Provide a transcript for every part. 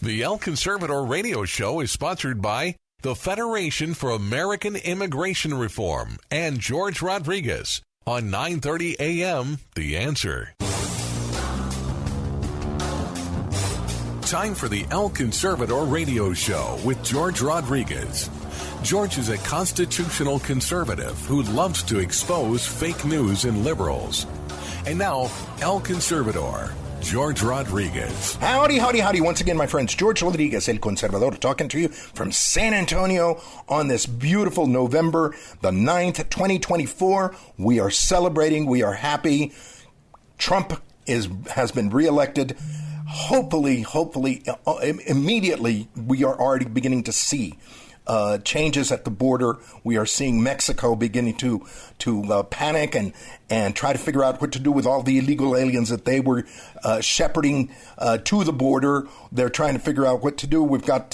The El Conservador Radio Show is sponsored by the Federation for American Immigration Reform and George Rodriguez on 9:30 a.m. The Answer. Time for the El Conservador Radio Show with George Rodriguez. George is a constitutional conservative who loves to expose fake news and liberals. And now, El Conservador, George Rodriguez. Howdy, howdy, howdy. Once again, my friends, George Rodriguez, El Conservador, talking to you from San Antonio on this beautiful November the 9th, 2024. We are celebrating. We are happy. Trump has been reelected. Hopefully, immediately, we are already beginning to see changes at the border. We are seeing Mexico beginning to panic and try to figure out what to do with all the illegal aliens that they were shepherding to the border. They're trying to figure out what to do. We've got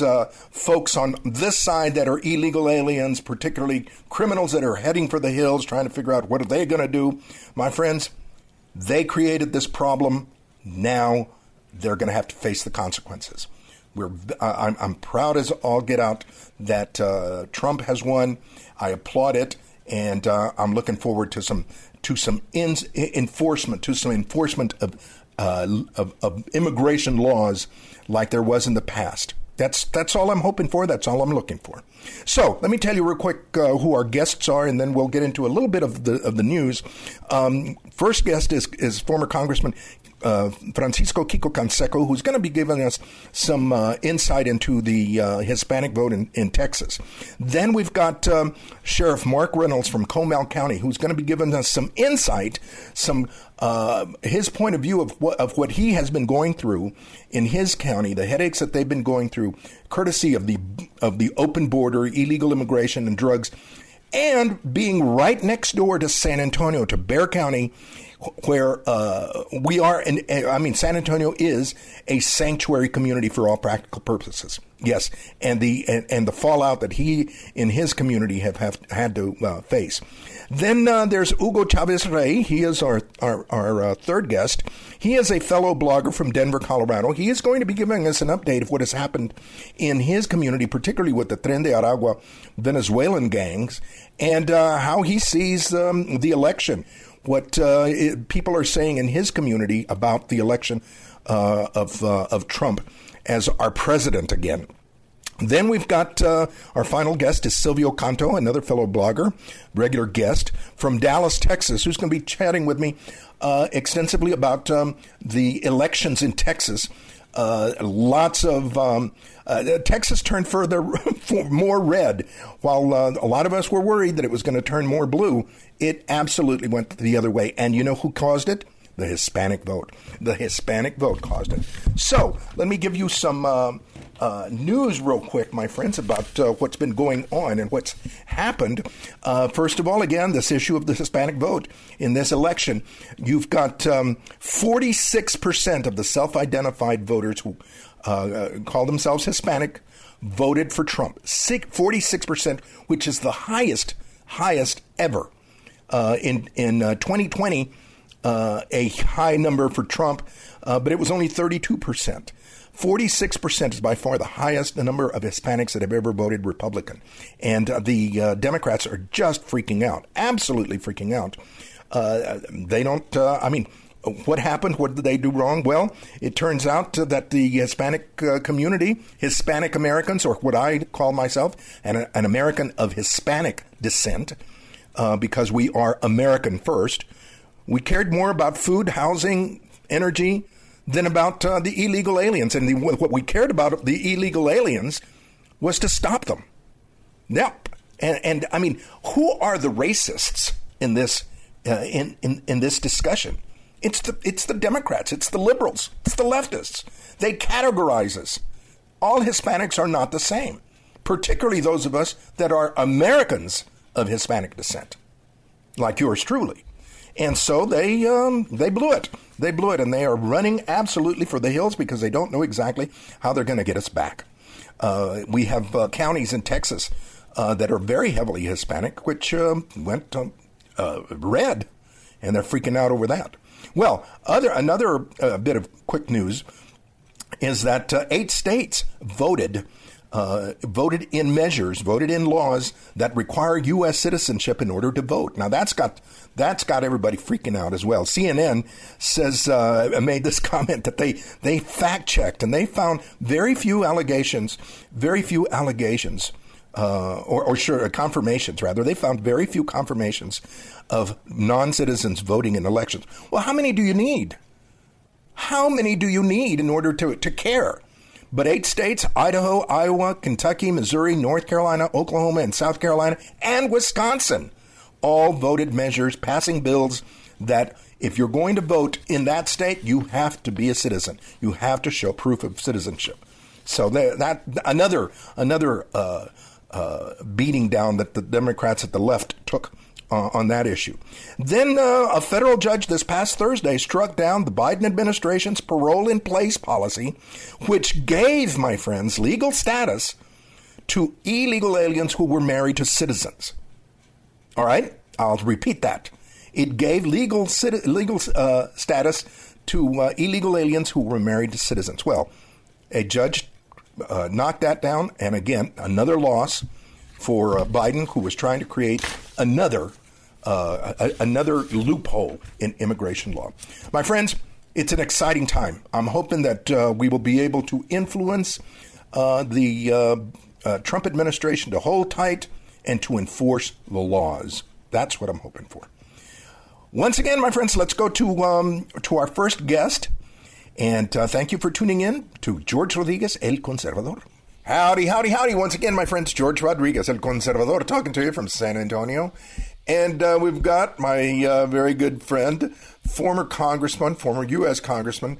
folks on this side that are illegal aliens, particularly criminals that are heading for the hills, trying to figure out what are they going to do. My friends, they created this problem. Now they're going to have to face the consequences. I'm proud as all get out that Trump has won. I applaud it, and I'm looking forward to some enforcement of immigration laws like there was in the past. That's all I'm hoping for. That's all I'm looking for. So let me tell you real quick who our guests are, and then we'll get into a little bit of the news. First guest is former Congressman Francisco Kiko Canseco, who's going to be giving us some insight into the Hispanic vote in Texas. Then we've got Sheriff Mark Reynolds from Comal County, who's going to be giving us some insight, his point of view of what he has been going through in his county, the headaches that they've been going through, courtesy of the open border, illegal immigration, and drugs, and being right next door to San Antonio, to Bexar County, where we are. San Antonio is a sanctuary community for all practical purposes. Yes, and the fallout that he in his community have had to face. Then there's Hugo Chavez Rey. He is our third guest. He is a fellow blogger from Denver, Colorado. He is going to be giving us an update of what has happened in his community, particularly with the Tren de Aragua Venezuelan gangs, and how he sees the election. What people are saying in his community about the election of Trump as our president again. Then we've got our final guest is Silvio Canto, another fellow blogger, regular guest from Dallas, Texas, who's going to be chatting with me extensively about the elections in Texas. Lots of Texas turned more red, while a lot of us were worried that it was going to turn more blue. It absolutely went the other way. And you know who caused it? The Hispanic vote. The Hispanic vote caused it. So let me give you some news real quick, my friends, about what's been going on and what's happened. First of all, again, this issue of the Hispanic vote in this election. You've got 46% of the self-identified voters who call themselves Hispanic voted for Trump. 46%, which is the highest ever. In 2020, a high number for Trump, but it was only 32%. 46% is by far the highest number of Hispanics that have ever voted Republican. And the Democrats are just freaking out, absolutely freaking out. They don't, what happened? What did they do wrong? Well, it turns out that the Hispanic community, Hispanic Americans, or what I call myself, an American of Hispanic descent, because we are American first, we cared more about food, housing, energy than about the illegal aliens. And what we cared about the illegal aliens was to stop them. Yep. And I mean, who are the racists in this in this discussion? It's the Democrats. It's the liberals. It's the leftists. They categorize us. All Hispanics are not the same, particularly those of us that are Americans of Hispanic descent, like yours truly. And so they blew it. They blew it, and they are running absolutely for the hills because they don't know exactly how they're going to get us back. We have counties in Texas that are very heavily Hispanic, which went red, and they're freaking out over that. Well, another bit of quick news. is that 8 states voted in laws that require U.S. citizenship in order to vote. Now that's got everybody freaking out as well. CNN says made this comment that they fact checked and they found very few confirmations rather. They found very few confirmations of non-citizens voting in elections. Well, how many do you need? How many do you need in order to care? But 8 states, Idaho, Iowa, Kentucky, Missouri, North Carolina, Oklahoma, and South Carolina, and Wisconsin, all voted measures, passing bills that if you're going to vote in that state, you have to be a citizen. You have to show proof of citizenship. So that another beating down that the Democrats at the left took on that issue. Then a federal judge this past Thursday struck down the Biden administration's parole-in-place policy, which gave, my friends, legal status to illegal aliens who were married to citizens. All right? I'll repeat that. It gave legal status to illegal aliens who were married to citizens. Well, a judge knocked that down, and again, another loss for Biden, who was trying to create another loophole in immigration law. My friends, it's an exciting time. I'm hoping that we will be able to influence the Trump administration to hold tight and to enforce the laws. That's what I'm hoping for. Once again, my friends, let's go to our first guest. And thank you for tuning in to George Rodriguez, El Conservador. Howdy, howdy, howdy. Once again, my friends, George Rodriguez, El Conservador, talking to you from San Antonio. And we've got my very good friend, former U.S. Congressman,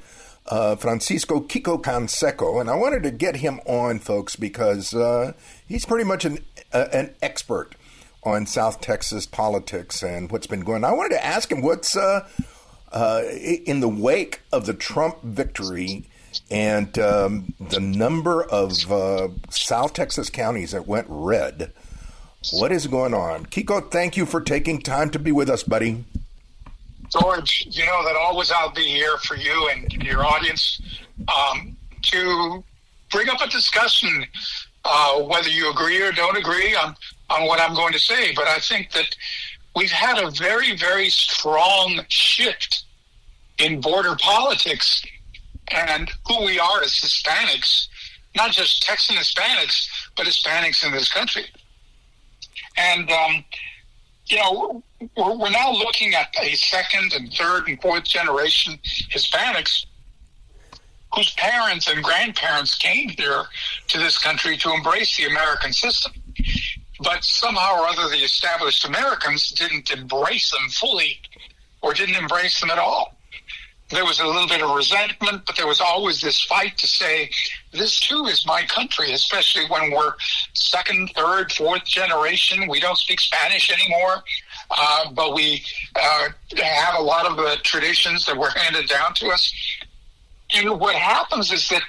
Francisco Kiko Canseco. And I wanted to get him on, folks, because he's pretty much an expert on South Texas politics and what's been going on. I wanted to ask him what's in the wake of the Trump victory and the number of South Texas counties that went red. What is going on? Kiko, thank you for taking time to be with us, buddy. George, you know that always I'll be here for you and your audience to bring up a discussion, whether you agree or don't agree on what I'm going to say. But I think that we've had a very, very strong shift in border politics and who we are as Hispanics, not just Texan Hispanics, but Hispanics in this country. And, we're now looking at a second and third and fourth generation Hispanics whose parents and grandparents came here to this country to embrace the American system. But somehow or other, the established Americans didn't embrace them fully or didn't embrace them at all. There was a little bit of resentment, but there was always this fight to say, this too is my country, especially when we're second, third, fourth generation. We don't speak Spanish anymore, but we have a lot of the traditions that were handed down to us. And what happens is that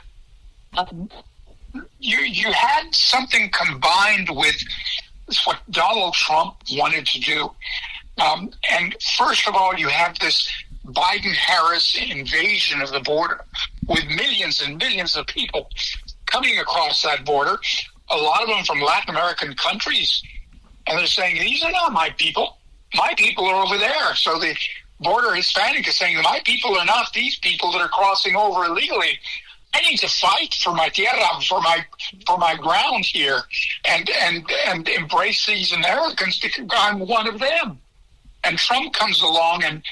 you had something combined with what Donald Trump wanted to do. And first of all, you have this Biden-Harris invasion of the border with millions and millions of people coming across that border, a lot of them from Latin American countries. And they're saying, these are not my people. My people are over there. So the border Hispanic is saying, my people are not these people that are crossing over illegally. I need to fight for my tierra, for my ground here, and embrace these Americans because I'm one of them. And Trump comes along and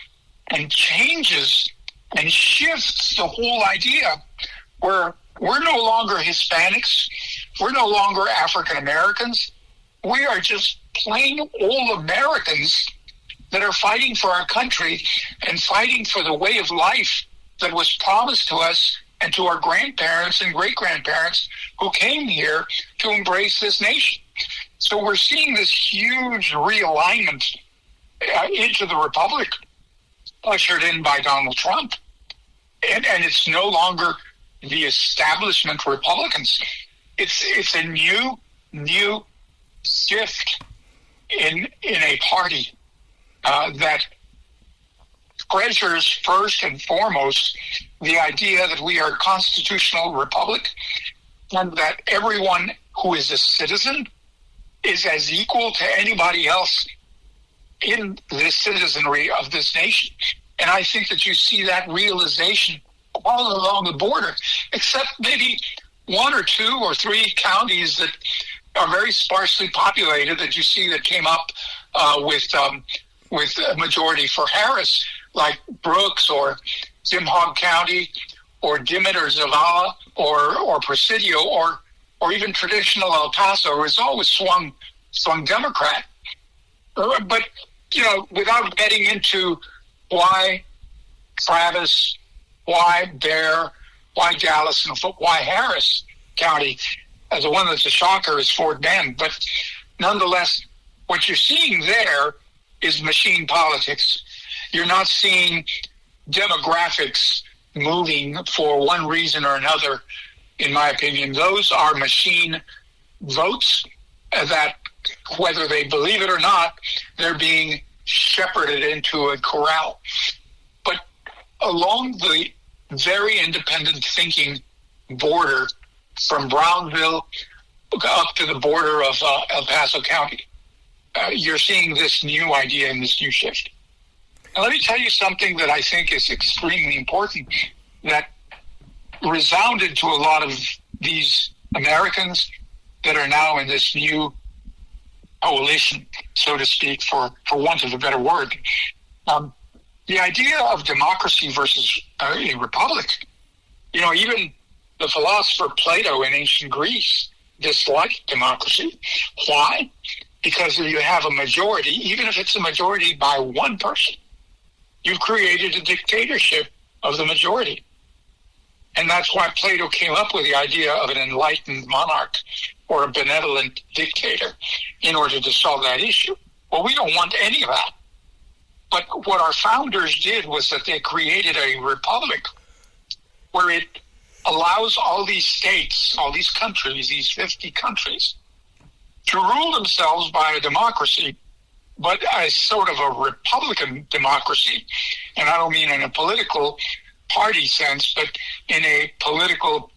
changes and shifts the whole idea where we're no longer Hispanics, we're no longer African Americans, we are just plain old Americans that are fighting for our country and fighting for the way of life that was promised to us and to our grandparents and great-grandparents who came here to embrace this nation. So we're seeing this huge realignment into the republic ushered in by Donald Trump. And it's no longer the establishment Republicans. It's a new shift in a party that treasures first and foremost the idea that we are a constitutional republic and that everyone who is a citizen is as equal to anybody else in the citizenry of this nation. And I think that you see that realization all along the border, except maybe 1 or 2 or 3 counties that are very sparsely populated that you see that came up with a majority for Harris, like Brooks or Jim-Hog County or Dimmitt or Zavala or Presidio or even traditional El Paso has always swung Democrat. But, without getting into why Travis, why Bear, why Dallas, and why Harris County, the one that's a shocker is Fort Bend. But nonetheless, what you're seeing there is machine politics. You're not seeing demographics moving for one reason or another, in my opinion. Those are machine votes that, whether they believe it or not, they're being shepherded into a corral. But along the very independent thinking border from Brownsville up to the border of El Paso County, you're seeing this new idea and this new shift. And let me tell you something that I think is extremely important that resounded to a lot of these Americans that are now in this new coalition, so to speak, for want of a better word. The idea of democracy versus a republic, even the philosopher Plato in ancient Greece disliked democracy. Why? Because if you have a majority, even if it's a majority by one person, you've created a dictatorship of the majority. And that's why Plato came up with the idea of an enlightened monarch or a benevolent dictator in order to solve that issue. Well, we don't want any of that. But what our founders did was that they created a republic where it allows all these states, all these countries, these 50 countries, to rule themselves by a democracy, but as sort of a republican democracy. And I don't mean in a political party sense, but in a political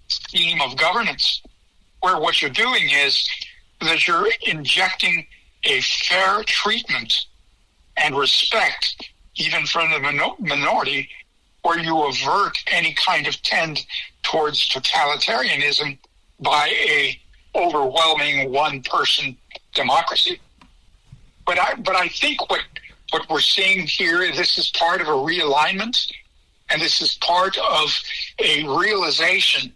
scheme of governance, where what you're doing is that you're injecting a fair treatment and respect, even from the minority, where you avert any kind of tend towards totalitarianism by a overwhelming one-person democracy. But I think what we're seeing here, this is part of a realignment, and this is part of a realization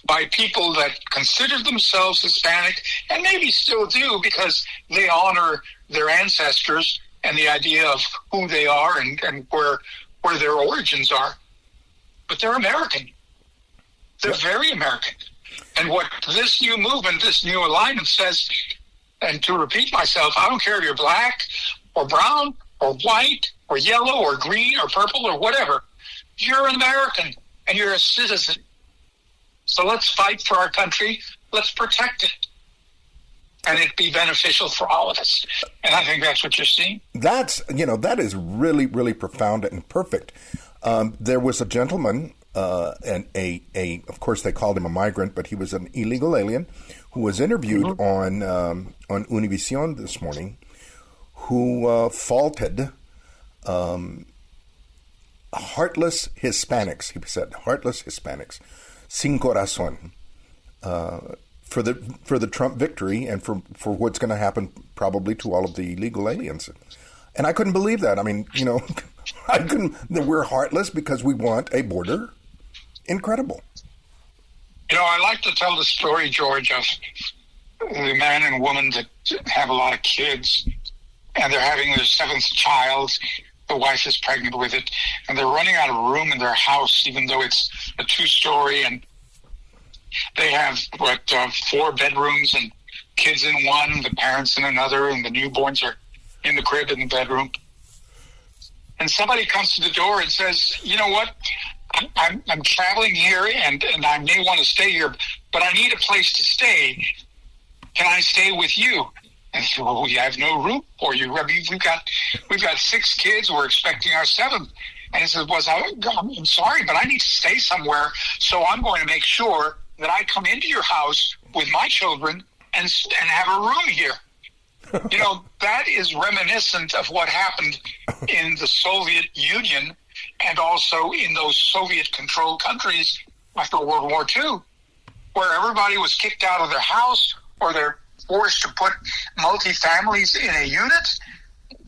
by people that consider themselves Hispanic, and maybe still do because they honor their ancestors and the idea of who they are and where their origins are. But they're American. They're very American. And what this new movement, this new alignment says, and to repeat myself, I don't care if you're black or brown or white or yellow or green or purple or whatever. You're an American and you're a citizen. So let's fight for our country. Let's protect it. And it be beneficial for all of us. And I think that's what you're seeing. That is really, really profound and perfect. There was a gentleman, and of course they called him a migrant, but he was an illegal alien who was interviewed on Univision this morning, who faulted heartless Hispanics. He said, heartless Hispanics, sin corazón, for the Trump victory and for what's going to happen probably to all of the illegal aliens. And I couldn't believe that. I mean, we're heartless because we want a border. Incredible. I like to tell the story, George, of the man and woman that have a lot of kids, and they're having their 7th child. The wife is pregnant with it, and they're running out of room in their house, even though it's a 2-story, and they have 4 bedrooms and kids in one, the parents in another, and the newborns are in the crib in the bedroom. And somebody comes to the door and says, you know what, I'm traveling here and I may want to stay here, but I need a place to stay. Can I stay with you? And so, well, we have no room for you. I mean, we've got 6 kids. We're expecting our 7th. And he says, I'm sorry, but I need to stay somewhere, so I'm going to make sure that I come into your house with my children and have a room here. You know, that is reminiscent of what happened in the Soviet Union and also in those Soviet-controlled countries after World War II, where everybody was kicked out of their house or they're forced to put multi-families in a unit.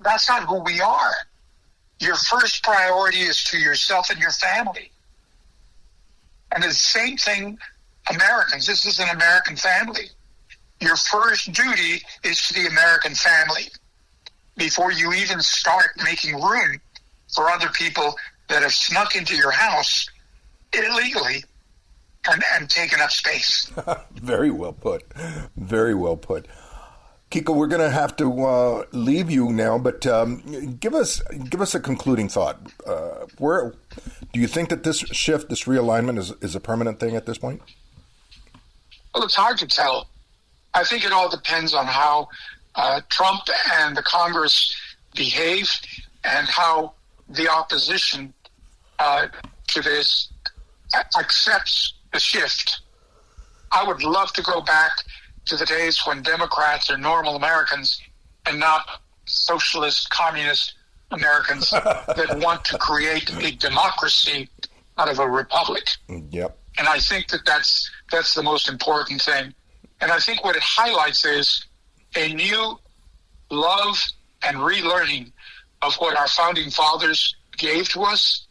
That's not who we are. Your first priority is to yourself and your family. And it's the same thing, Americans. This is an American family. Your first duty is to the American family before you even start making room for other people that have snuck into your house illegally and taken up space. Very well put. Very well put. Kiko, we're going to have to leave you now, but give us a concluding thought. Where do you think that this shift, this realignment, is a permanent thing at this point? Well, it's hard to tell. I think it all depends on how Trump and the Congress behave and how the opposition to this accepts the shift. I would love to go back to the days when Democrats are normal Americans and not socialist, communist Americans that want to create a democracy out of a republic. Yep. And I think that's the most important thing. And I think what it highlights is a new love and relearning of what our founding fathers gave to us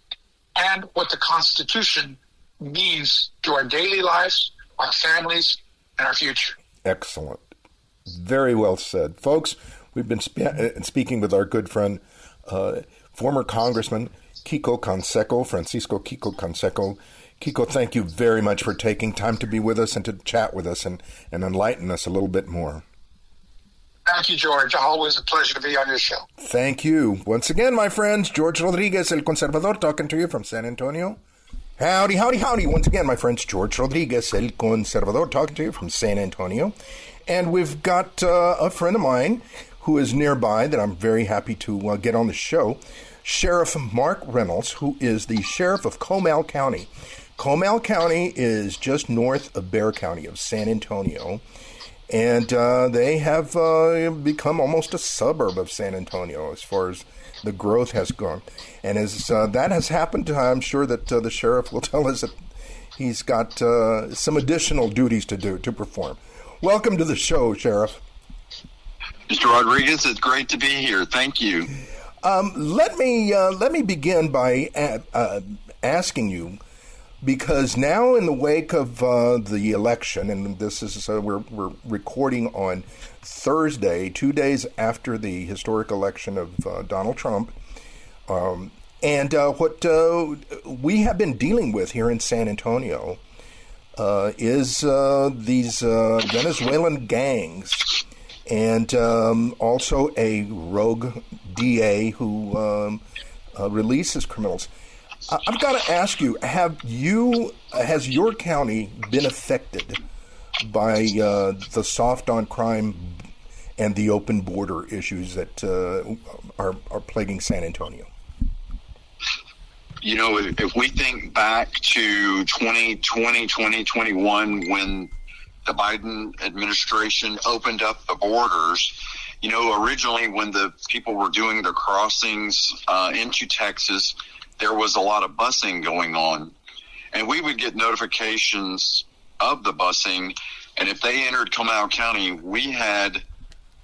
and what the Constitution means to our daily lives, our families, and our future. Excellent. Very well said. Folks, we've been speaking with our good friend, former Congressman Francisco Kiko Canseco. Kiko, thank you very much for taking time to be with us and to chat with us and enlighten us a little bit more. Thank you, George. Always a pleasure to be on your show. Thank you. Once again, my friends, George Rodriguez, El Conservador, talking to you from San Antonio. Howdy, howdy, howdy. Once again, my friends, George Rodriguez, El Conservador, talking to you from San Antonio. And we've got a friend of mine who is nearby that I'm very happy to get on the show, Sheriff Mark Reynolds, who is the Sheriff of Comal County. Comal County is just north of Bexar County of San Antonio, and they have become almost a suburb of San Antonio as far as the growth has gone. And as that has happened, I'm sure that the sheriff will tell us that he's got some additional duties to perform. Welcome to the show, Sheriff. Mr. Rodriguez, it's great to be here. Thank you. Let me begin by asking you, because now in the wake of the election, and this is we're recording on Thursday, 2 days after the historic election of Donald Trump, and what we have been dealing with here in San Antonio is these Venezuelan gangs, and also a rogue DA who releases criminals. I've got to ask you, has your county been affected by the soft on crime and the open border issues that are plaguing San Antonio? You know, if we think back to 2020, 2021, when the Biden administration opened up the borders, you know, originally when the people were doing their crossings into Texas, there was a lot of busing going on, and we would get notifications of the busing, and if they entered Comal County, we had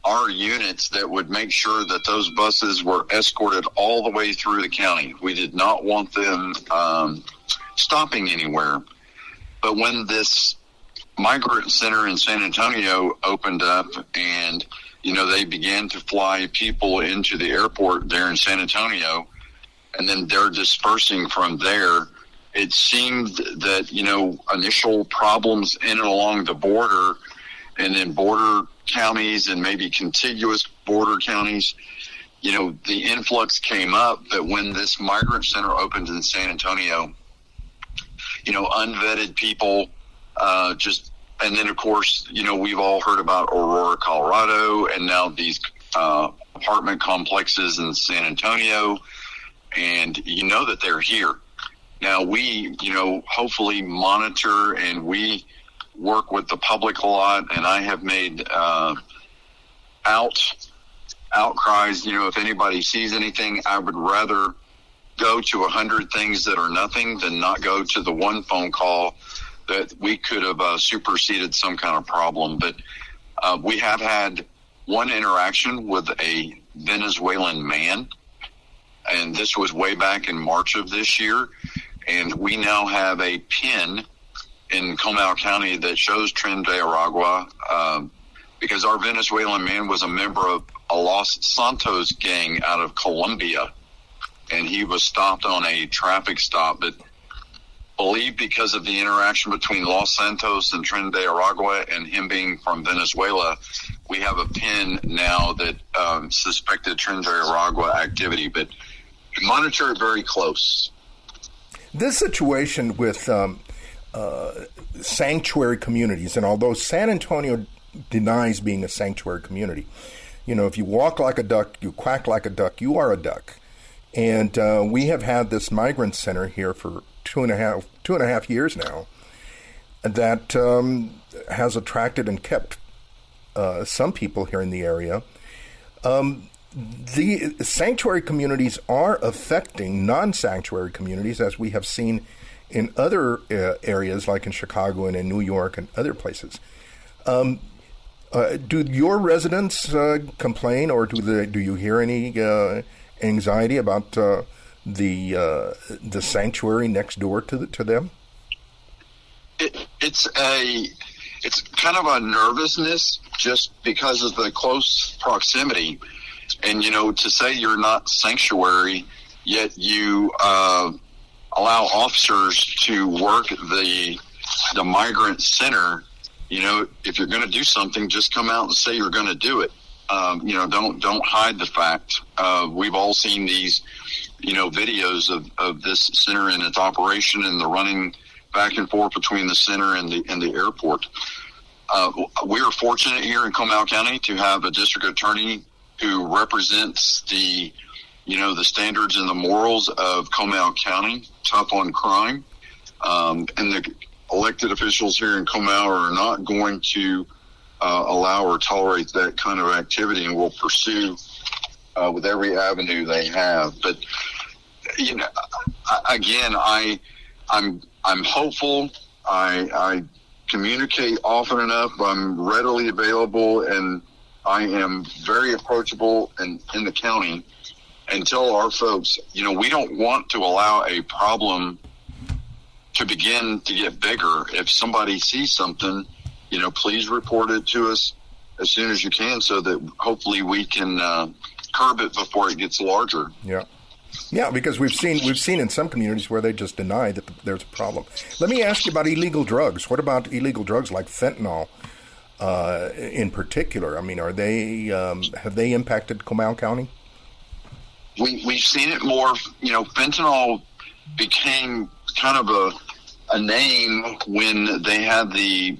our units that would make sure that those buses were escorted all the way through the county. We did not want them stopping anywhere. But when this migrant center in San Antonio opened up and, you know, they began to fly people into the airport there in San Antonio, and then they're dispersing from there, it seemed that, you know, initial problems in and along the border and in border counties and maybe contiguous border counties, you know, the influx came up that when this migrant center opened in San Antonio, you know, unvetted people and then, of course, you know, we've all heard about Aurora, Colorado, and now these apartment complexes in San Antonio. and you know that they're here. Now we, hopefully monitor, and we work with the public a lot, and I have made outcries. If anybody sees anything, I would rather go to 100 things that are nothing than not go to the one phone call that we could have superseded some kind of problem. But we have had one interaction with a Venezuelan man, and this was way back in March of this year. And we now have a pin in Comal County that shows Tren de Aragua, because our Venezuelan man was a member of a Los Santos gang out of Colombia, and he was stopped on a traffic stop. But believe because of the interaction between Los Santos and Tren de Aragua and him being from Venezuela, we have a pin now that suspected Tren de Aragua activity. But monitor it very close. This situation with sanctuary communities, and although San Antonio denies being a sanctuary community, if you walk like a duck, you quack like a duck, you are a duck. And we have had this migrant center here for two and a half years now that has attracted and kept some people here in the area. The sanctuary communities are affecting non-sanctuary communities, as we have seen in other areas like in Chicago and in New York and other places. Do your residents complain, or do you hear any anxiety about the sanctuary next door to them? It's kind of a nervousness just because of the close proximity. And, to say you're not sanctuary, yet you allow officers to work the migrant center, if you're going to do something, just come out and say you're going to do it. Don't hide the fact. We've all seen these, videos of this center and its operation and the running back and forth between the center and the airport. We are fortunate here in Comal County to have a district attorney who represents the standards and the morals of Comal County, tough on crime. And the elected officials here in Comal are not going to allow or tolerate that kind of activity, and will pursue with every avenue they have. But again, I'm hopeful. I communicate often enough. I'm readily available, and I am very approachable in the county, and tell our folks, we don't want to allow a problem to begin to get bigger. If somebody sees something, please report it to us as soon as you can, so that hopefully we can curb it before it gets larger. Yeah, because we've seen in some communities where they just deny that there's a problem. Let me ask you about illegal drugs. What about illegal drugs like fentanyl in particular? I mean, are they have they impacted Comal County? We've seen it more. Fentanyl became kind of a name when they had the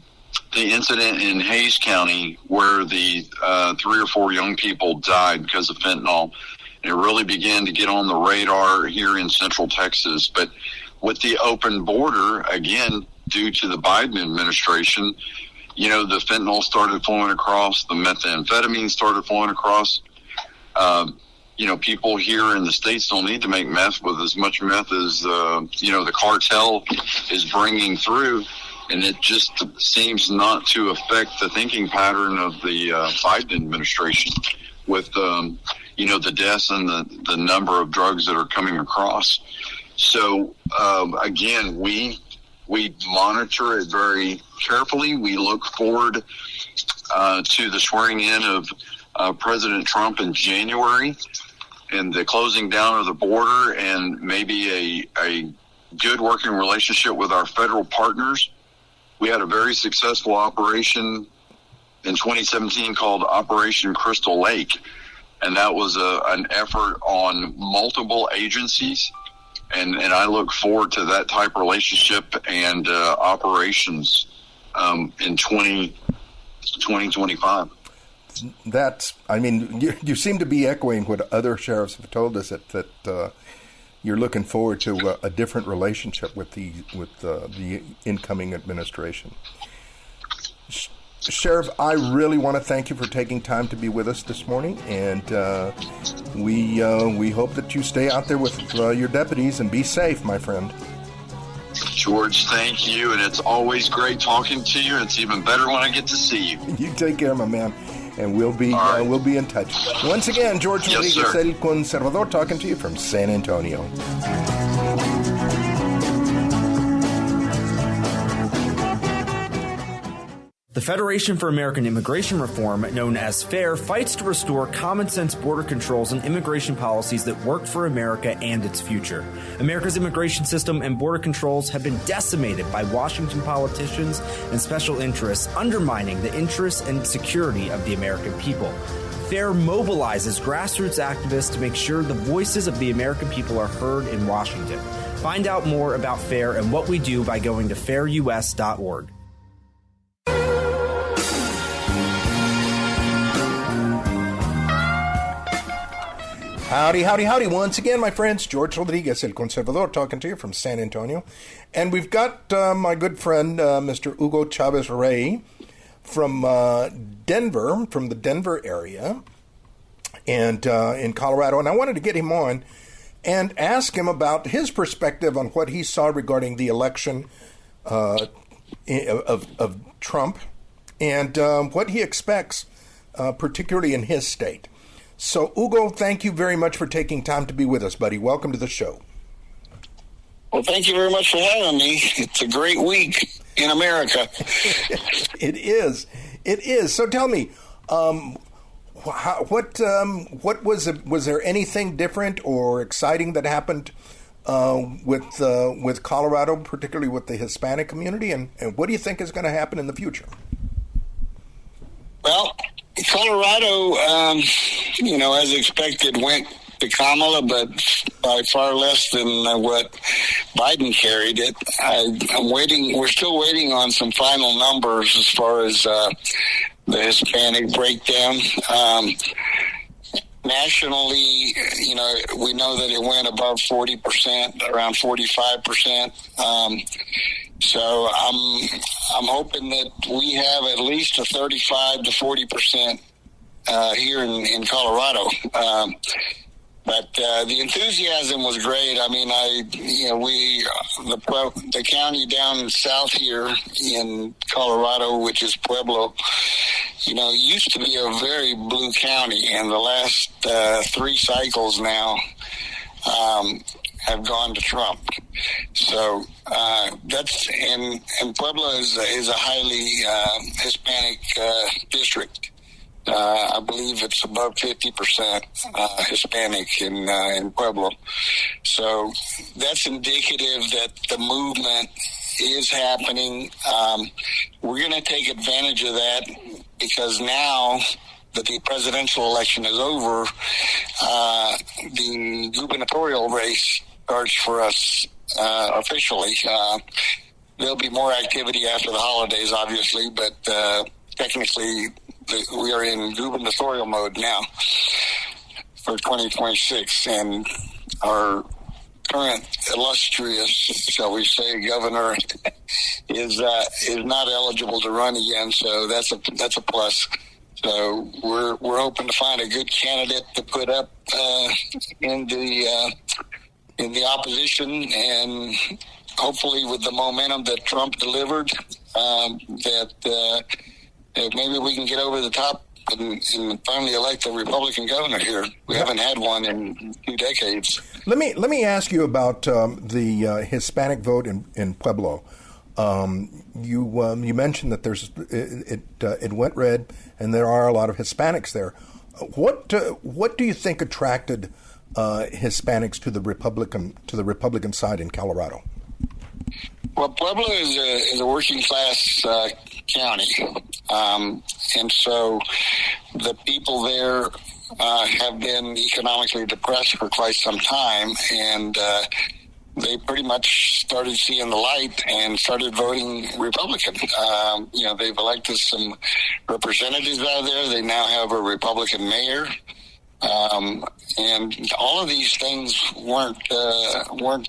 incident in Hayes County where the 3 or 4 young people died because of fentanyl. And it really began to get on the radar here in Central Texas. But with the open border, again, due to the Biden administration, the fentanyl started flowing across, the methamphetamine started flowing across. People here in the States don't need to make meth with as much meth as, the cartel is bringing through. And it just seems not to affect the thinking pattern of the Biden administration with, the deaths and the number of drugs that are coming across. So, again, we monitor it very carefully. We look forward to the swearing in of President Trump in January and the closing down of the border, and maybe a good working relationship with our federal partners. We had a very successful operation in 2017 called Operation Crystal Lake, and that was an effort on multiple agencies. And I look forward to that type of relationship and operations in 2025. You seem to be echoing what other sheriffs have told us, that you're looking forward to a different relationship with the incoming administration. Sheriff, I really want to thank you for taking time to be with us this morning, and we hope that you stay out there with your deputies and be safe, my friend. George, thank you, and it's always great talking to you. It's even better when I get to see you. You take care, my man, and we'll be in touch. Once again, George Rodriguez, El Conservador, talking to you from San Antonio. The Federation for American Immigration Reform, known as FAIR, fights to restore common-sense border controls and immigration policies that work for America and its future. America's immigration system and border controls have been decimated by Washington politicians and special interests, undermining the interests and security of the American people. FAIR mobilizes grassroots activists to make sure the voices of the American people are heard in Washington. Find out more about FAIR and what we do by going to fairus.org. Howdy, howdy, howdy. Once again, my friends, George Rodriguez, El Conservador, talking to you from San Antonio. And we've got my good friend, Mr. Hugo Chavez Rey from Denver, from the Denver area, and in Colorado. And I wanted to get him on and ask him about his perspective on what he saw regarding the election of Trump and what he expects, particularly in his state. So, Hugo, thank you very much for taking time to be with us, buddy. Welcome to the show. Well, thank you very much for having me. It's a great week in America. It is. It is. So tell me, what was it? Was there anything different or exciting that happened with Colorado, particularly with the Hispanic community? And what do you think is going to happen in the future? Well, Colorado, as expected, went to Kamala, but by far less than what Biden carried it. I'm waiting. We're still waiting on some final numbers as far as the Hispanic breakdown. Nationally, we know that it went above 40%, around 45%. So I'm hoping that we have at least a 35 to 40% here in Colorado. But the enthusiasm was great. I mean, the county down south here in Colorado, which is Pueblo, used to be a very blue county, and the last 3 cycles now have gone to Trump. So that's and Pueblo is a highly Hispanic district. I believe it's above 50% Hispanic in Pueblo. So that's indicative that the movement is happening. We're going to take advantage of that because now that the presidential election is over, the gubernatorial race starts for us officially. There'll be more activity after the holidays, obviously, but technically we are in gubernatorial mode now for 2026, and our current illustrious, shall we say, governor is not eligible to run again, so that's a plus. So we're hoping to find a good candidate to put up in the opposition, and hopefully with the momentum that Trump delivered, that maybe we can get over the top and finally elect a Republican governor here. We haven't had one in 2 decades. Let me ask you about the Hispanic vote in Pueblo. You mentioned that it went red, and there are a lot of Hispanics there. What do you think attracted Hispanics to the Republican side in Colorado? Well, Pueblo is a working class county, and so the people there have been economically depressed for quite some time, and they pretty much started seeing the light and started voting Republican. They've elected some representatives out of there. They now have a Republican mayor. And all of these things weren't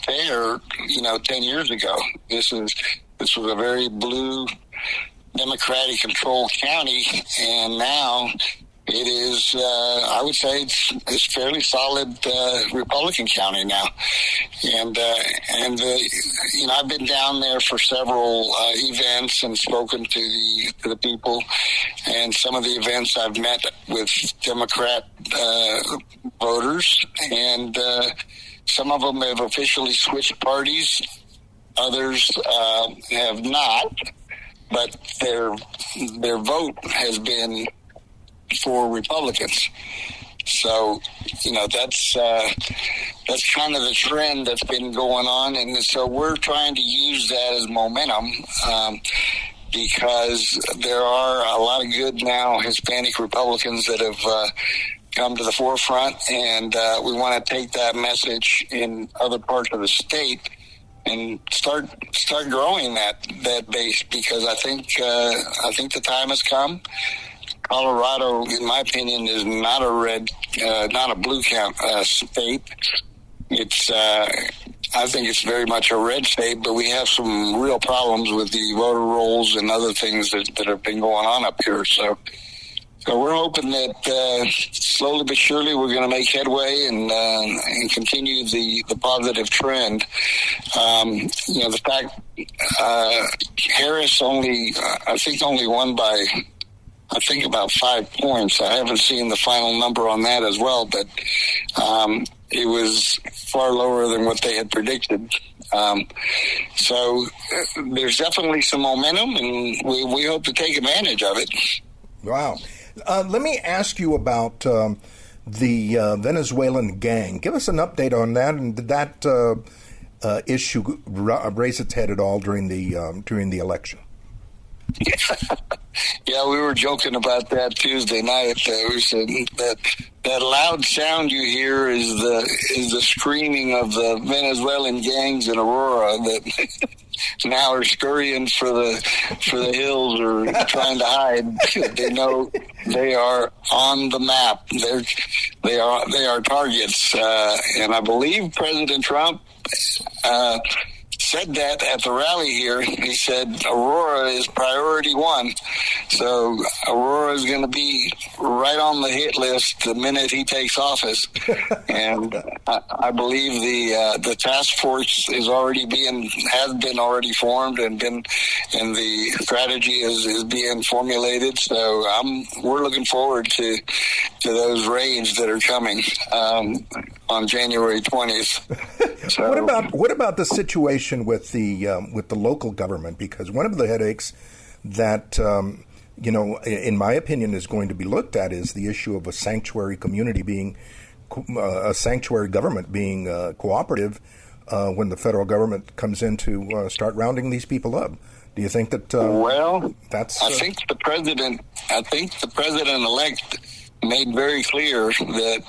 there, 10 years ago. This was a very blue, Democratic controlled county, and now it is, I would say it's fairly solid Republican county now. And I've been down there for several events and spoken to the people. And some of the events I've met with Democrat voters, and some of them have officially switched parties. Others have not, but their vote has been for Republicans. So, that's kind of the trend that's been going on. And so we're trying to use that as momentum, because there are a lot of good now Hispanic Republicans that have come to the forefront, and we want to take that message in other parts of the state and start growing that base, because I think the time has come. Colorado, in my opinion, is not a blue state. It's, I think it's very much a red state, but we have some real problems with the voter rolls and other things that have been going on up here. So we're hoping that slowly but surely we're going to make headway and continue the positive trend. The fact Harris only won by, I think, about 5 points. I haven't seen the final number on that as well, but it was far lower than what they had predicted. So there's definitely some momentum, and we hope to take advantage of it. Wow. Let me ask you about the Venezuelan gang. Give us an update on that, and did that issue raise its head at all during the election? Yeah, we were joking about that Tuesday night. We said that loud sound you hear is the screaming of the Venezuelan gangs in Aurora that now are scurrying for the hills or trying to hide. They know they are on the map. They are targets, and I believe President Trump said that at the rally here. He said Aurora is priority one. So Aurora is going to be right on the hit list the minute he takes office. And I believe the task force has been already formed and the strategy is being formulated. So we're looking forward to those raids that are coming on January 20th. So, what about the situation with the local government? Because one of the headaches that in my opinion, is going to be looked at is the issue of a sanctuary community being a sanctuary government being cooperative when the federal government comes in to start rounding these people up. Do you think that? I think the president-elect made very clear that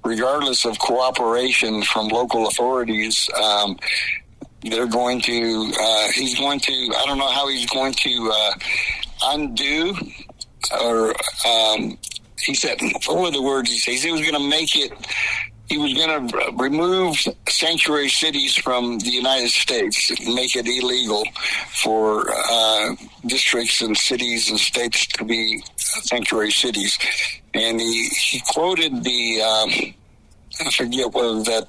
regardless of cooperation from local authorities, they're going to. He's going to. I don't know how he's going to undo or. He said, what were the words he said? He said he was going to make it. He was going to remove sanctuary cities from the United States, make it illegal for districts and cities and states to be sanctuary cities. And he quoted I forget what was that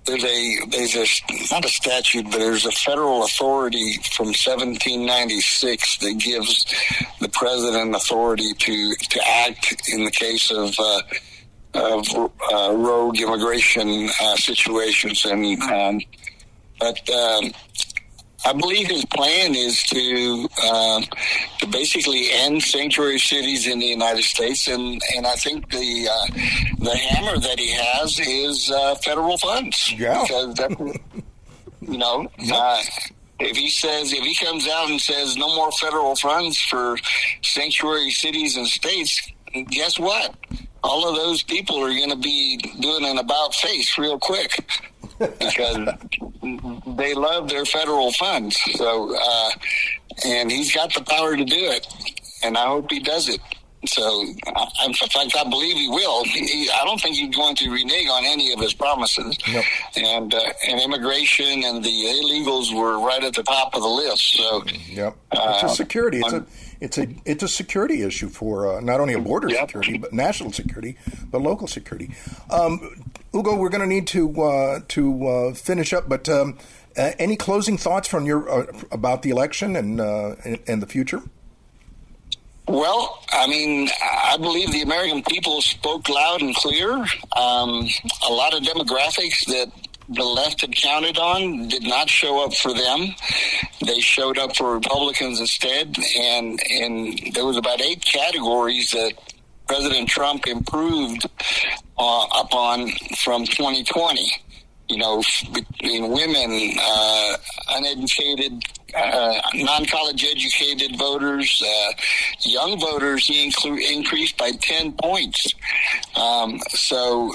there's not a statute, but there's a federal authority from 1796 that gives the president authority to act in the case of rogue immigration situations. But I believe his plan is to basically end sanctuary cities in the United States, and I think the hammer that he has is federal funds. Yeah. Because if he comes out and says no more federal funds for sanctuary cities and states, guess what? All of those people are going to be doing an about face real quick. Because they love their federal funds. So, and he's got the power to do it, and I hope he does it. So, in fact, I believe he will. I don't think he's going to renege on any of his promises. Yep. And immigration and the illegals were right at the top of the list. So, yep, it's a security. It's a security issue for not only a border security, but national security, but local security. Ugo, we're going to need to finish up, but any closing thoughts from your about the election and the future? Well, I mean, I believe the American people spoke loud and clear. A lot of demographics that the left had counted on did not show up for them. They showed up for Republicans instead, and there was about 8 categories that President Trump improved upon from 2020. You know, between women, uneducated, non-college educated voters, young voters, he increased by 10 points. So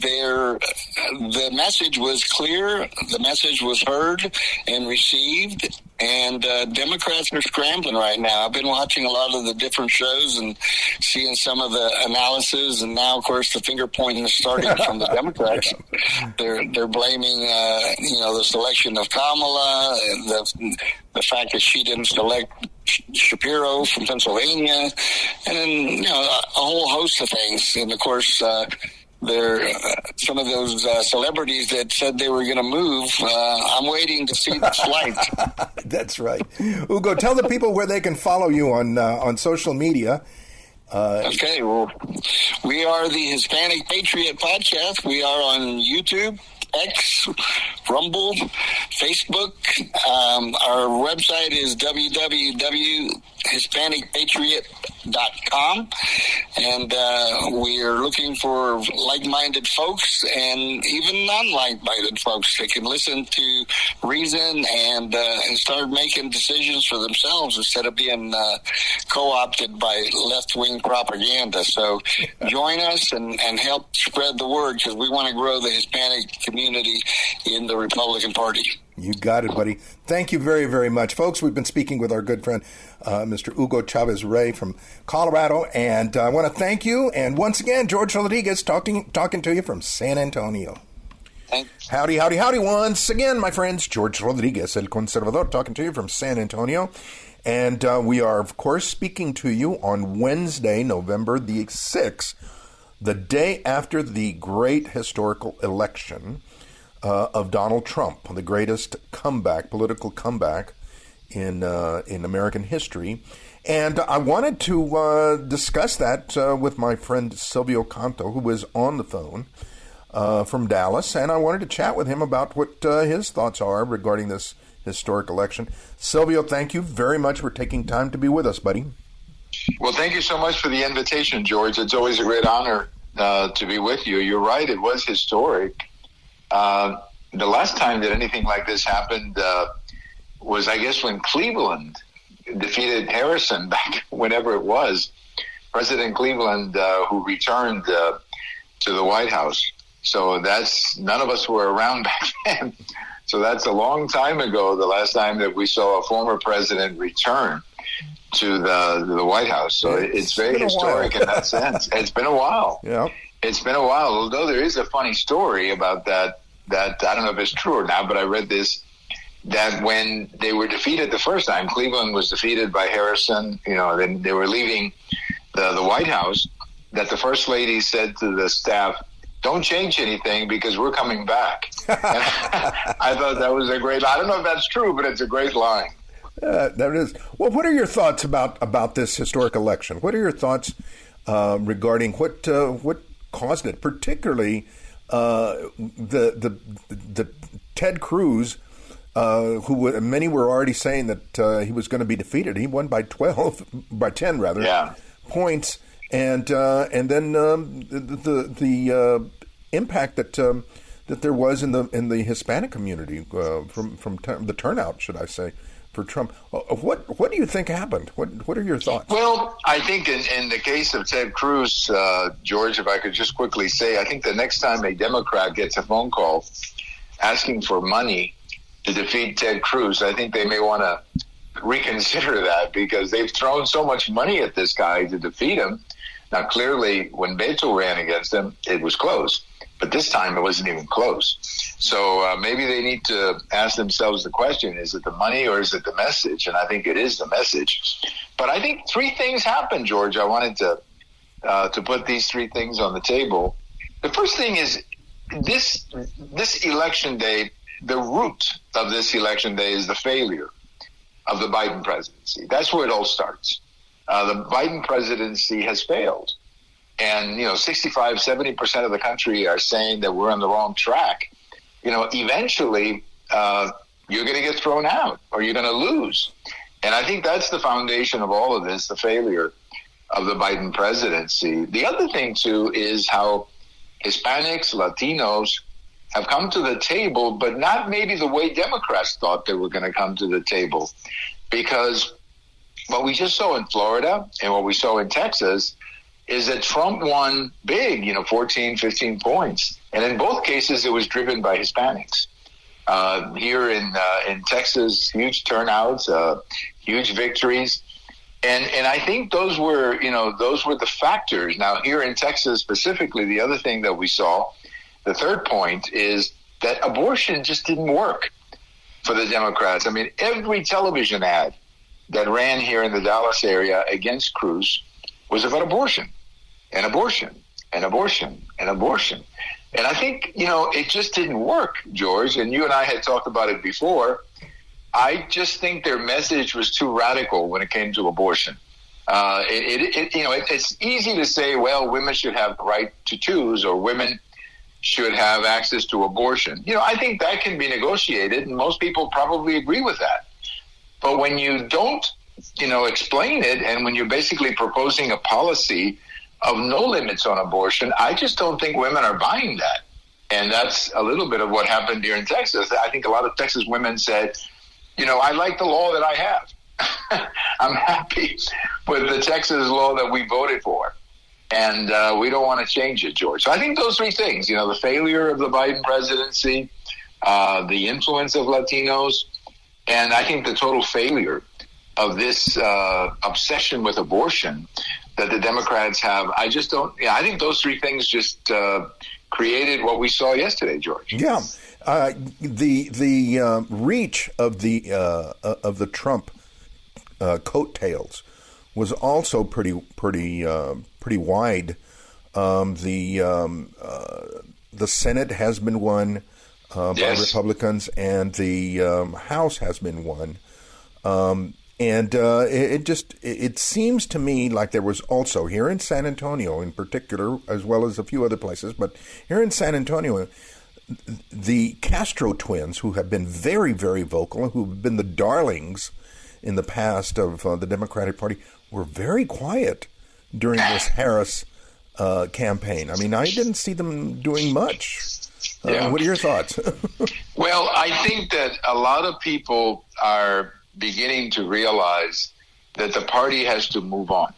the message was clear, the message was heard and received, and Democrats are scrambling right now. I've been watching a lot of the different shows and seeing some of the analysis, and now, of course, the finger pointing is starting from the Democrats. They're blaming, the selection of Kamala, the fact that she didn't select Shapiro from Pennsylvania, and then, a whole host of things. And, of course, there some of those celebrities that said they were going to move. I'm waiting to see the flight. That's right. Ugo, tell the people where they can follow you on social media. Okay, well, we are the Hispanic Patriot Podcast. We are on YouTube, X, Rumble, Facebook. Our website is www.hispanicpatriot.com, and we are looking for like-minded folks and even non-like-minded folks that can listen to reason and start making decisions for themselves instead of being co-opted by left-wing propaganda. So join us and help spread the word, because we want to grow the Hispanic community in the Republican Party. You got it, buddy. Thank you very, very much. Folks, we've been speaking with our good friend, Mr. Ugo Chavez-Ray from Colorado, and I want to thank you. And once again, George Rodriguez talking to you from San Antonio. Thanks. Howdy, howdy, howdy. Once again, my friends, George Rodriguez, El Conservador, talking to you from San Antonio. And we are, of course, speaking to you on Wednesday, November the 6th, the day after the great historical election of Donald Trump, the greatest political comeback in American history. And I wanted to discuss that with my friend Silvio Canto, who is on the phone from Dallas, and I wanted to chat with him about what his thoughts are regarding this historic election. Silvio, thank you very much for taking time to be with us, buddy. Well, thank you so much for the invitation, George. It's always a great honor to be with you. You're right, it was historic. The last time that anything like this happened was, I guess, when Cleveland defeated Harrison back whenever it was. President Cleveland, who returned to the White House. So none of us were around back then. So that's a long time ago, the last time that we saw a former president return to the White House. So it's very historic in that sense. It's been a while. Yeah. It's been a while, although there is a funny story about that I don't know if it's true or not, but I read this, that when they were defeated the first time, Cleveland was defeated by Harrison, then they were leaving the White House, that the First Lady said to the staff, "Don't change anything because we're coming back." I thought that was a great line. I don't know if that's true, but it's a great line. That is. Well, what are your thoughts about this historic election? What are your thoughts regarding what caused it, particularly the Ted Cruz, who many were already saying that he was going to be defeated. He won by 10 points, and then the impact that there was in the Hispanic community from the turnout, should I say, for Trump. What do you think happened? What are your thoughts? Well, I think in the case of Ted Cruz, George, if I could just quickly say, I think the next time a Democrat gets a phone call asking for money to defeat Ted Cruz, I think they may want to reconsider that, because they've thrown so much money at this guy to defeat him. Now, clearly, when Beto ran against him, it was close. But this time, it wasn't even close. So maybe they need to ask themselves the question, is it the money or is it the message? And I think it is the message. But I think three things happened, George. I wanted to put these three things on the table. The first thing is this election day, the root of this election day is the failure of the Biden presidency. That's where it all starts. The Biden presidency has failed. And, 65, 70% of the country are saying that we're on the wrong track. Eventually, you're going to get thrown out or you're going to lose. And I think that's the foundation of all of this, the failure of the Biden presidency. The other thing, too, is how Hispanics, Latinos have come to the table, but not maybe the way Democrats thought they were going to come to the table. Because what we just saw in Florida and what we saw in Texas is that Trump won big, 14, 15 points. And in both cases, it was driven by Hispanics. Here in Texas, huge turnouts, huge victories. And I think those were the factors. Now, here in Texas specifically, the other thing that we saw, the third point, is that abortion just didn't work for the Democrats. I mean, every television ad that ran here in the Dallas area against Cruz was about abortion and abortion and abortion and abortion. And I think, it just didn't work, George. And you and I had talked about it before. I just think their message was too radical when it came to abortion. It's easy to say, well, women should have the right to choose, or women should have access to abortion. I think that can be negotiated, and most people probably agree with that. But when you don't, explain it, and when you're basically proposing a policy of no limits on abortion, I just don't think women are buying that. And that's a little bit of what happened here in Texas. I think a lot of Texas women said, I like the law that I have. I'm happy with the Texas law that we voted for. And we don't want to change it, George. So I think those three things, the failure of the Biden presidency, the influence of Latinos, and I think the total failure of this obsession with abortion that the Democrats have. I think those three things just created what we saw yesterday, George. Yeah. The reach of the Trump coattails was also pretty wide. The Senate has been won by Republicans, and the House has been won. It seems to me like there was also here in San Antonio in particular, as well as a few other places, but here in San Antonio, the Castro twins, who have been very, very vocal, who have been the darlings in the past of the Democratic Party, were very quiet during this Harris campaign. I mean, I didn't see them doing much. What are your thoughts? Well, I think that a lot of people are beginning to realize that the party has to move on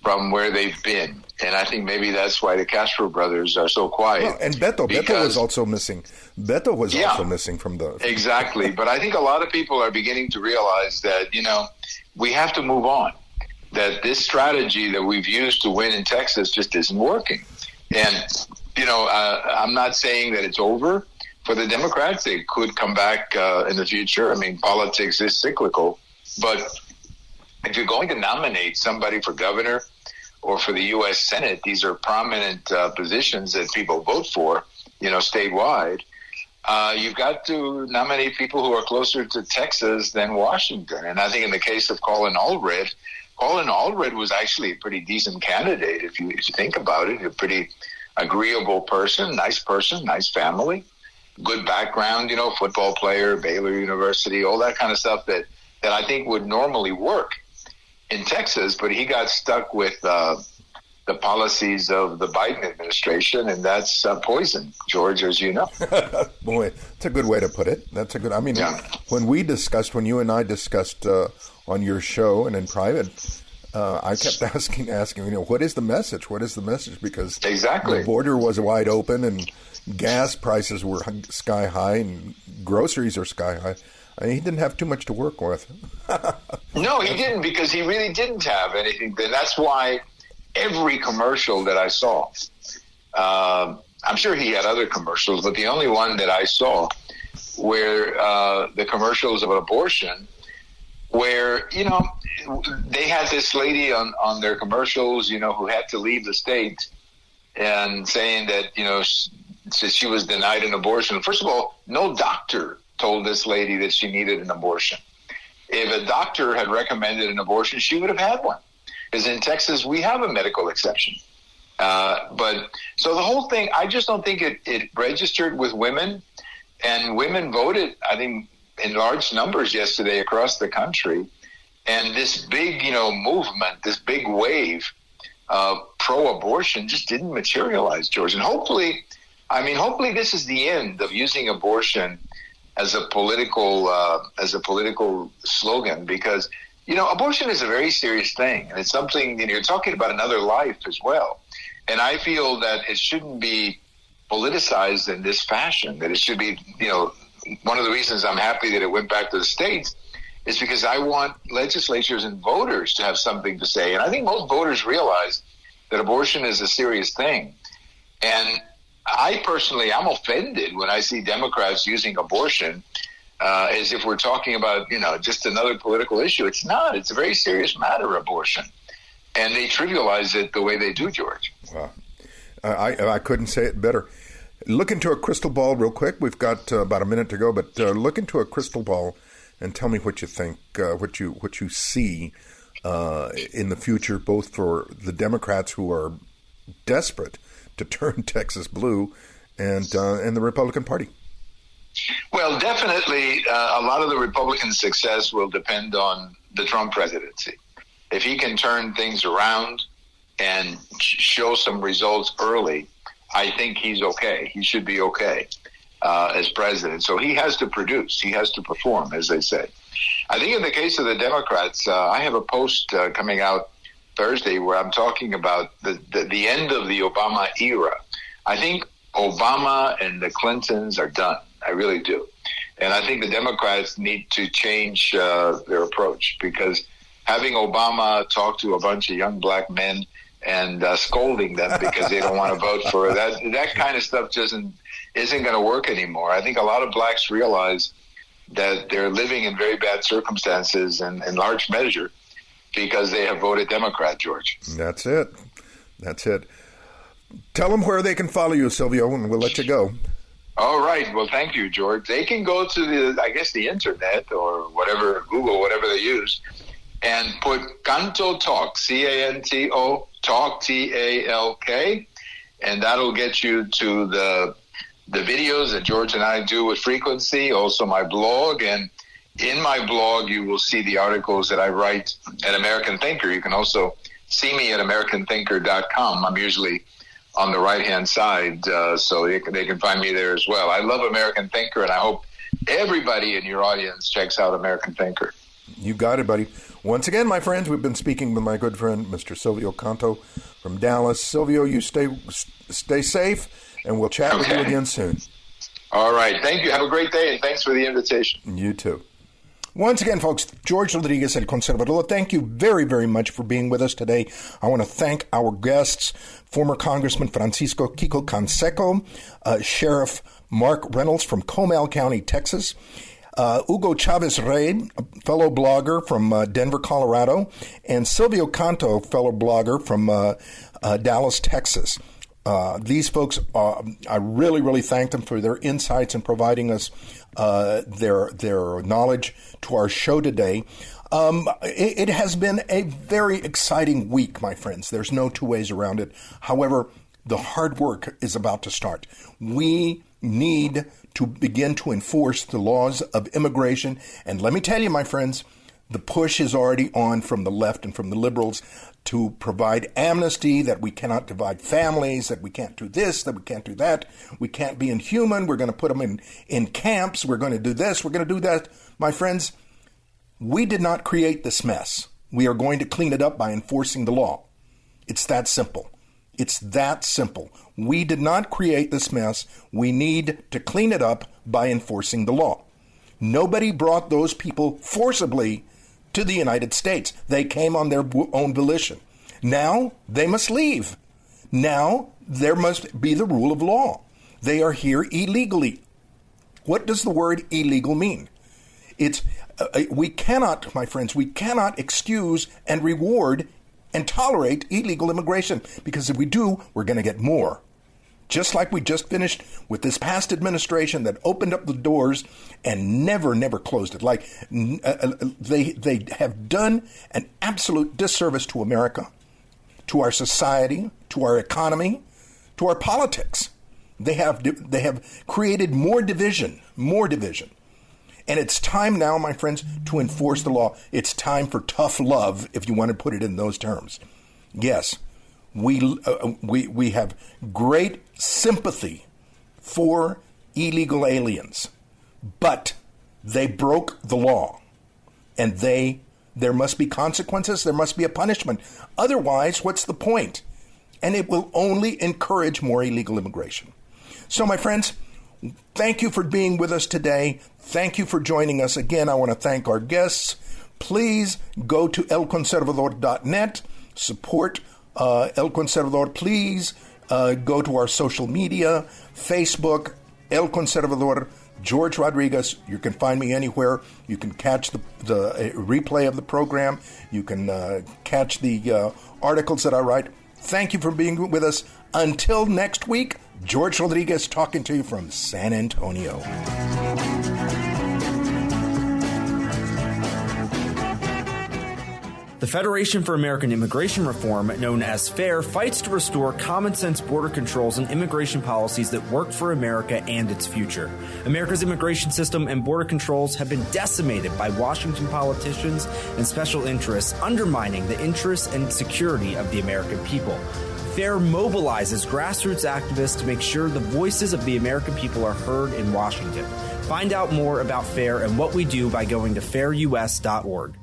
from where they've been. And I think maybe that's why the Castro brothers are so quiet. Well, and Beto was also missing. Beto was also missing from the... Exactly. But I think a lot of people are beginning to realize that, we have to move on. That this strategy that we've used to win in Texas just isn't working. And, I'm not saying that it's over for the Democrats. They could come back in the future. I mean, politics is cyclical. But if you're going to nominate somebody for governor or for the U.S. Senate, these are prominent positions that people vote for, statewide. You've got to nominate people who are closer to Texas than Washington. And I think in the case of Colin Allred was actually a pretty decent candidate, if you think about it. A pretty agreeable person, nice family, good background, football player, Baylor University, all that kind of stuff that I think would normally work in Texas. But he got stuck with the policies of the Biden administration, and that's poison, George, as you know. Boy, that's a good way to put it. When you and I discussed on your show and in private, I kept asking, what is the message? What is the message? Because exactly. The border was wide open and gas prices were sky high and groceries are sky high. He didn't have too much to work with. No, he didn't, because he really didn't have anything. And that's why every commercial that I saw, I'm sure he had other commercials, but the only one that I saw where the commercials of abortion, where, they had this lady on their commercials, who had to leave the state and saying that, she was denied an abortion. First of all, no doctor told this lady that she needed an abortion. If a doctor had recommended an abortion, she would have had one. Because in Texas, we have a medical exception. But so the whole thing, I just don't think it registered with women. And women voted, I think, in large numbers yesterday across the country. And this big, movement, this big wave of pro-abortion just didn't materialize, George. And hopefully this is the end of using abortion as a political slogan, because, abortion is a very serious thing. And it's something, you're talking about another life as well. And I feel that it shouldn't be politicized in this fashion, that it should be, one of the reasons I'm happy that it went back to the states is because I want legislatures and voters to have something to say. And I think most voters realize that abortion is a serious thing. And I personally, I'm offended when I see Democrats using abortion as if we're talking about, just another political issue. It's not. It's a very serious matter, abortion. And they trivialize it the way they do, George. Wow. I couldn't say it better. Look into a crystal ball real quick. We've got about a minute to go, but look into a crystal ball and tell me what you think, what you see in the future, both for the Democrats who are desperate to turn Texas blue and the Republican Party. Well, definitely a lot of the Republican success will depend on the Trump presidency. If he can turn things around and show some results early, I think he's okay. He should be okay as president. So he has to produce. He has to perform, as they say. I think in the case of the Democrats, I have a post coming out Thursday where I'm talking about the end of the Obama era. I think Obama and the Clintons are done. I really do. And I think the Democrats need to change their approach, because having Obama talk to a bunch of young black men and scolding them because they don't want to vote for that kind of stuff isn't going to work anymore. I think a lot of blacks realize that they're living in very bad circumstances and in large measure because they have voted Democrat, George. That's it. Tell them where they can follow you, Silvio, and we'll let you go. All right. Well, thank you, George. They can go to the internet or whatever, Google, whatever they use, and put Canto Talk, C-A-N-T-O, Talk, T-A-L-K, and that'll get you to the videos that George and I do with frequency, also my blog. And in my blog, you will see the articles that I write at American Thinker. You can also see me at AmericanThinker.com. I'm usually on the right-hand side, so they can find me there as well. I love American Thinker, and I hope everybody in your audience checks out American Thinker. You got it, buddy. Once again, my friends, we've been speaking with my good friend, Mr. Silvio Canto from Dallas. Silvio, you stay safe, and we'll chat with you again soon. All right. Thank you. Have a great day, and thanks for the invitation. You too. Once again, folks, George Rodriguez, El Conservador, thank you very, very much for being with us today. I want to thank our guests, former Congressman Francisco Kiko Canseco, Sheriff Mark Reynolds from Comal County, Texas, Hugo Chavez Rey, fellow blogger from Denver, Colorado, and Silvio Canto, fellow blogger from Dallas, Texas. These folks, I really, really thank them for their insights and providing us their knowledge to our show today. It has been a very exciting week, my friends. There's no two ways around it. However, the hard work is about to start. We need to begin to enforce the laws of immigration. And let me tell you, my friends, the push is already on from the left and from the liberals to provide amnesty, that we cannot divide families, that we can't do this, that we can't do that, we can't be inhuman, we're going to put them in camps, we're going to do this, we're going to do that. My friends, we did not create this mess. We are going to clean it up by enforcing the law. It's that simple. It's that simple. We did not create this mess. We need to clean it up by enforcing the law. Nobody brought those people forcibly to the United States. They came on their own volition. Now they must leave. Now there must be the rule of law. They are here illegally. What does the word illegal mean? It's we cannot, my friends, we cannot excuse and reward and tolerate illegal immigration, because if we do, we're going to get more. Just like we just finished with this past administration that opened up the doors and never closed it. Like they have done an absolute disservice to America, to our society, to our economy, to our politics. They have created more division. And it's time now, my friends, to enforce the law. It's time for tough love, if you want to put it in those terms. Yes, we have great sympathy for illegal aliens, but they broke the law, and there must be consequences. There must be a punishment. Otherwise, what's the point? And it will only encourage more illegal immigration. So, my friends, thank you for being with us today. Thank you for joining us. Again, I want to thank our guests. Please go to elconservador.net. Support El Conservador. Please go to our social media, Facebook, El Conservador, George Rodriguez. You can find me anywhere. You can catch the replay of the program. You can catch the articles that I write. Thank you for being with us. Until next week, George Rodriguez talking to you from San Antonio. The Federation for American Immigration Reform, known as FAIR, fights to restore common-sense border controls and immigration policies that work for America and its future. America's immigration system and border controls have been decimated by Washington politicians and special interests, undermining the interests and security of the American people. FAIR mobilizes grassroots activists to make sure the voices of the American people are heard in Washington. Find out more about FAIR and what we do by going to fairus.org.